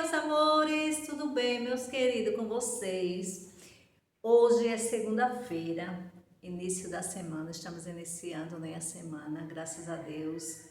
meus amores, tudo bem, meus queridos, com vocês? Hoje é segunda-feira, início da semana, estamos iniciando, né, a semana, graças a Deus.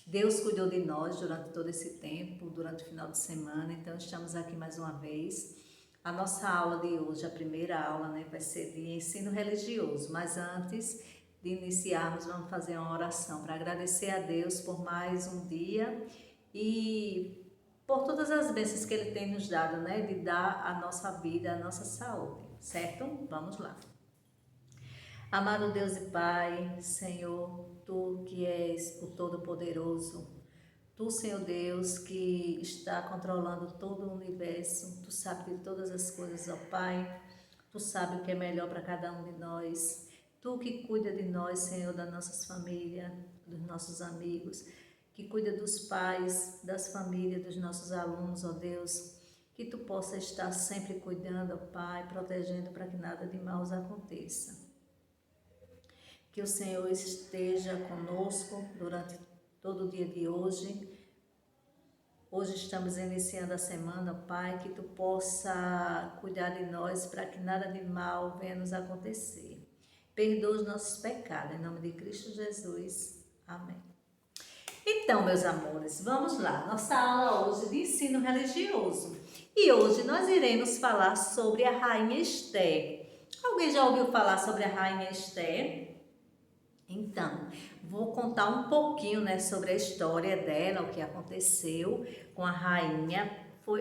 Deus cuidou de nós durante todo esse tempo, durante o final de semana, então estamos aqui mais uma vez. A nossa aula de hoje, a primeira aula, né, vai ser de ensino religioso, mas antes de iniciarmos, vamos fazer uma oração para agradecer a Deus por mais um dia e por todas as bênçãos que Ele tem nos dado, né? De dar a nossa vida, a nossa saúde, certo? Vamos lá. Amado Deus e Pai, Senhor, Tu que és o Todo-Poderoso, Tu, Senhor Deus, que está controlando todo o universo, Tu sabe de todas as coisas, ó Pai, Tu sabe o que é melhor para cada um de nós, Tu que cuida de nós, Senhor, das nossas famílias, dos nossos amigos, que cuida dos pais, das famílias, dos nossos alunos, ó Deus, que Tu possa estar sempre cuidando, ó Pai, protegendo para que nada de mal aconteça. Que o Senhor esteja conosco durante todo o dia de hoje. Hoje estamos iniciando a semana, Pai, que Tu possa cuidar de nós para que nada de mal venha nos acontecer. Perdoa os nossos pecados, em nome de Cristo Jesus. Amém. Então, meus amores, vamos lá. Nossa aula hoje de ensino religioso. E hoje nós iremos falar sobre a Rainha Esther. Alguém já ouviu falar sobre a Rainha Esther? Então, vou contar um pouquinho, né, sobre a história dela, o que aconteceu com a rainha.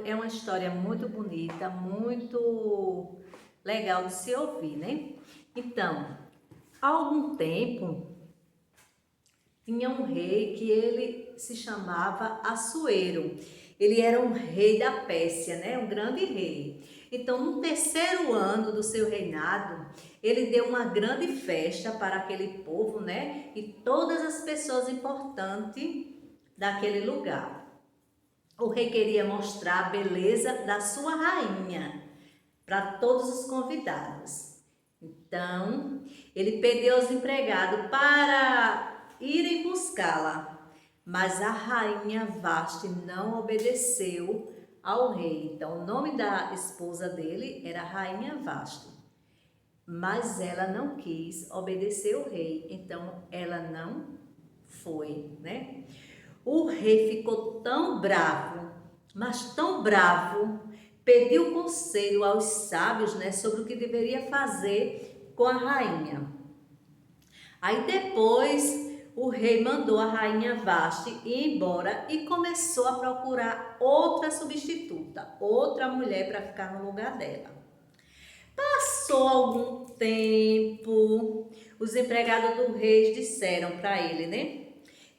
É uma história muito bonita, muito legal de se ouvir, né? Então, há algum tempo, tinha um rei que ele se chamava Assuero. Ele era um rei da Pérsia, né? Um grande rei. Então, no terceiro ano do seu reinado, ele deu uma grande festa para aquele povo, né? E todas as pessoas importantes daquele lugar. O rei queria mostrar a beleza da sua rainha para todos os convidados. Então, ele pediu aos empregados para irem buscá-la, mas a rainha Vasti não obedeceu ao rei. Então, o nome da esposa dele era Rainha Vasti, mas ela não quis obedecer ao rei, então ela não foi, né? O rei ficou tão bravo, mas tão bravo, pediu conselho aos sábios, né, sobre o que deveria fazer com a rainha. Aí depois o rei mandou a rainha Vasti ir embora e começou a procurar outra substituta, outra mulher para ficar no lugar dela. Passou algum tempo, os empregados do rei disseram para ele, né,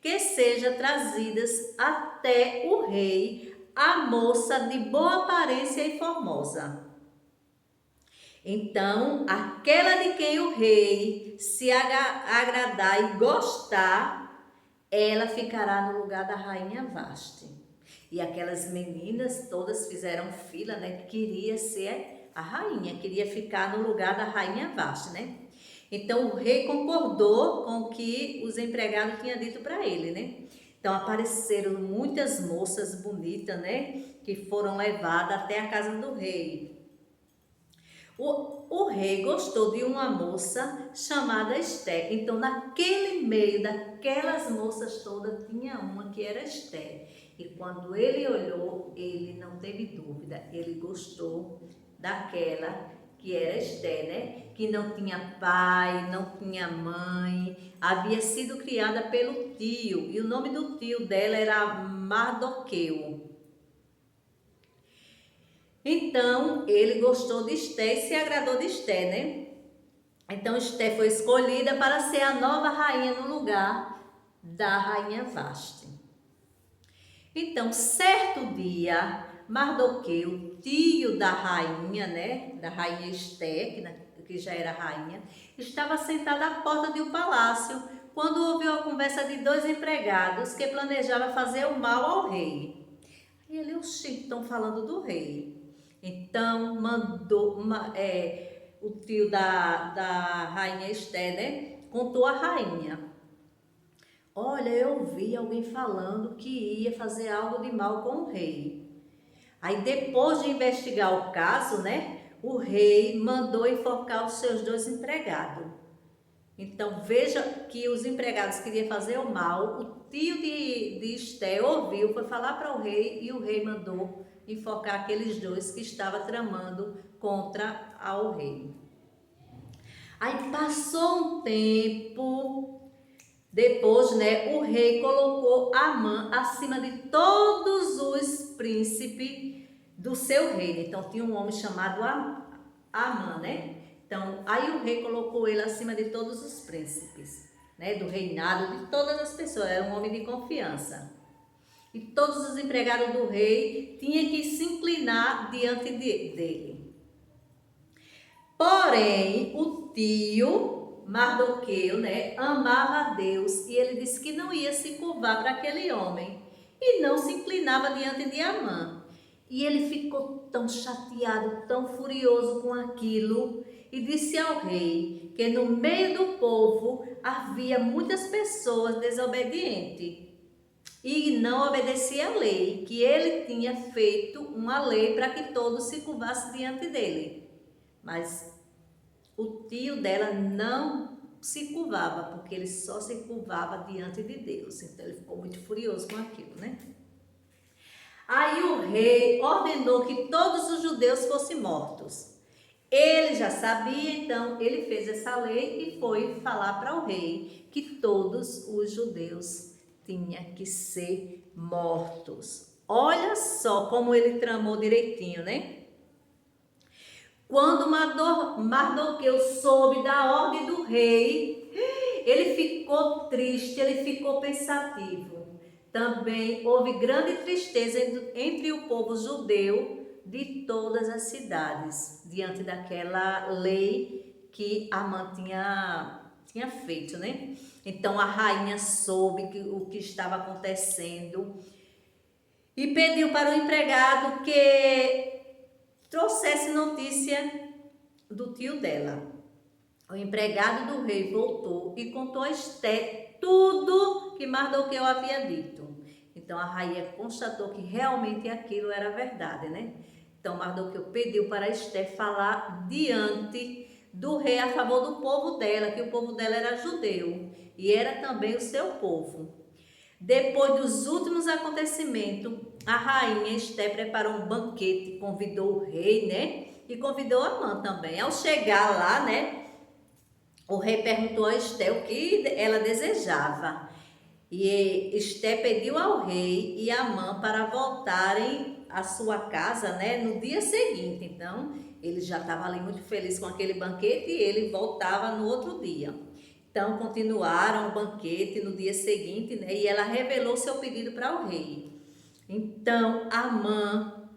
que seja trazidas até o rei a moça de boa aparência e formosa. Então, aquela de quem o rei se agradar e gostar, ela ficará no lugar da rainha Vasti. E aquelas meninas todas fizeram fila, né? Que queria ser a rainha, queria ficar no lugar da rainha Vasti, né? Então, o rei concordou com o que os empregados tinham dito para ele, né? Então, apareceram muitas moças bonitas, né? Que foram levadas até a casa do rei. O rei gostou de uma moça chamada Esther. Então, naquele meio daquelas moças todas, tinha uma que era Esther. E quando ele olhou, ele não teve dúvida. Ele gostou daquela que era Esther, né? Que não tinha pai, não tinha mãe. Havia sido criada pelo tio. E o nome do tio dela era Mardoqueu. Então, ele gostou de Esther e se agradou de Esther, né? Então, Esther foi escolhida para ser a nova rainha no lugar da rainha Vasti. Então, certo dia, Mardoqueu, tio da rainha, né? Da rainha Esther, que já era rainha, estava sentado à porta de um palácio quando ouviu a conversa de dois empregados que planejavam fazer o mal ao rei. E ele, oxi, estão falando do rei. Então, mandou o tio da rainha Esther, né? Contou a rainha. Olha, eu vi alguém falando que ia fazer algo de mal com o rei. Aí depois de investigar o caso, né, o rei mandou enforcar os seus 2 empregados. Então veja que os empregados queriam fazer o mal, o tio de Esté ouviu, foi falar para o rei e o rei mandou enforcar aqueles 2 que estavam tramando contra ao rei. Aí passou um tempo, depois, né, o rei colocou Amã acima de todos os príncipes do seu reino. Então tinha um homem chamado Amã, né? Então, aí o rei colocou ele acima de todos os príncipes, né, do reinado, de todas as pessoas, era um homem de confiança. E todos os empregados do rei tinham que se inclinar diante dele. Porém, o tio Mardoqueu, né, amava a Deus e ele disse que não ia se curvar para aquele homem e não se inclinava diante de Amã. E ele ficou tão chateado, tão furioso com aquilo e disse ao rei que no meio do povo havia muitas pessoas desobedientes e não obedecia à lei, que ele tinha feito uma lei para que todos se curvassem diante dele. Mas o tio dela não se curvava, porque ele só se curvava diante de Deus. Então ele ficou muito furioso com aquilo, né? Aí o rei ordenou que todos os judeus fossem mortos. Ele já sabia, então ele fez essa lei e foi falar para o rei que todos os judeus tinham que ser mortos. Olha só como ele tramou direitinho, né? Quando Mardoqueu soube da ordem do rei, ele ficou triste, ele ficou pensativo. Também houve grande tristeza entre o povo judeu de todas as cidades, diante daquela lei que Amã tinha feito, né? Então a rainha soube o que estava acontecendo e pediu para o empregado que trouxesse notícia do tio dela. O empregado do rei voltou e contou a Esté tudo que Mardoqueu havia dito. Então a rainha constatou que realmente aquilo era verdade, né? Então Mardoqueu pediu para Esté falar diante do rei a favor do povo dela, que o povo dela era judeu e era também o seu povo. Depois dos últimos acontecimentos, a rainha Esté preparou um banquete, convidou o rei, né? E convidou Amã também. Ao chegar lá, né? O rei perguntou a Esté o que ela desejava. E Esté pediu ao rei e Amã para voltarem à sua casa, né? No dia seguinte. Então, ele já estava ali muito feliz com aquele banquete e ele voltava no outro dia. Então, continuaram o banquete no dia seguinte, né? E ela revelou seu pedido para o rei. Então, Amã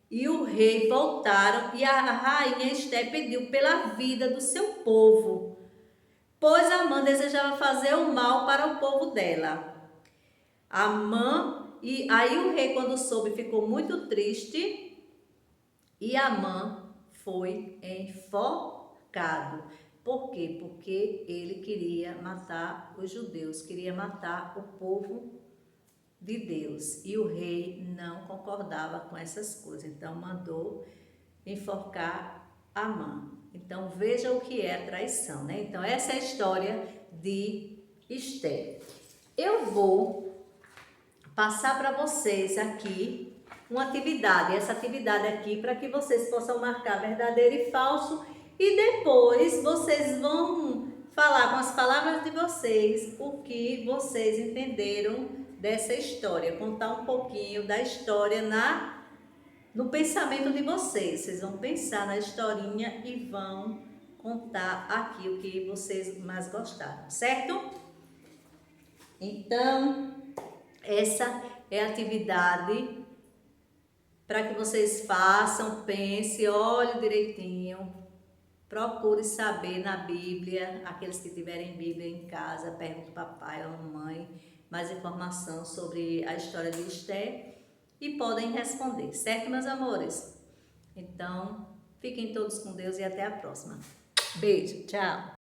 e o rei voltaram e a rainha Esté pediu pela vida do seu povo, pois Amã desejava fazer o mal para o povo dela. E aí o rei, quando soube, ficou muito triste e Amã foi enforcado. Por quê? Porque ele queria matar os judeus, queria matar o povo de Deus. E o rei não concordava com essas coisas, então mandou enforcar Amã. Então veja o que é a traição, né? Então essa é a história de Esté. Eu vou passar para vocês aqui uma atividade, essa atividade aqui para que vocês possam marcar verdadeiro e falso e depois vocês vão falar com as palavras de vocês o que vocês entenderam dessa história, contar um pouquinho da história no pensamento de vocês. Vocês vão pensar na historinha e vão contar aqui o que vocês mais gostaram, certo? Então, essa é a atividade para que vocês façam, pensem, olhem direitinho, procure saber na Bíblia, aqueles que tiverem Bíblia em casa, pergunte ao papai ou à mamãe mais informação sobre a história de Esté e podem responder, certo, meus amores? Então, fiquem todos com Deus e até a próxima. Beijo, tchau!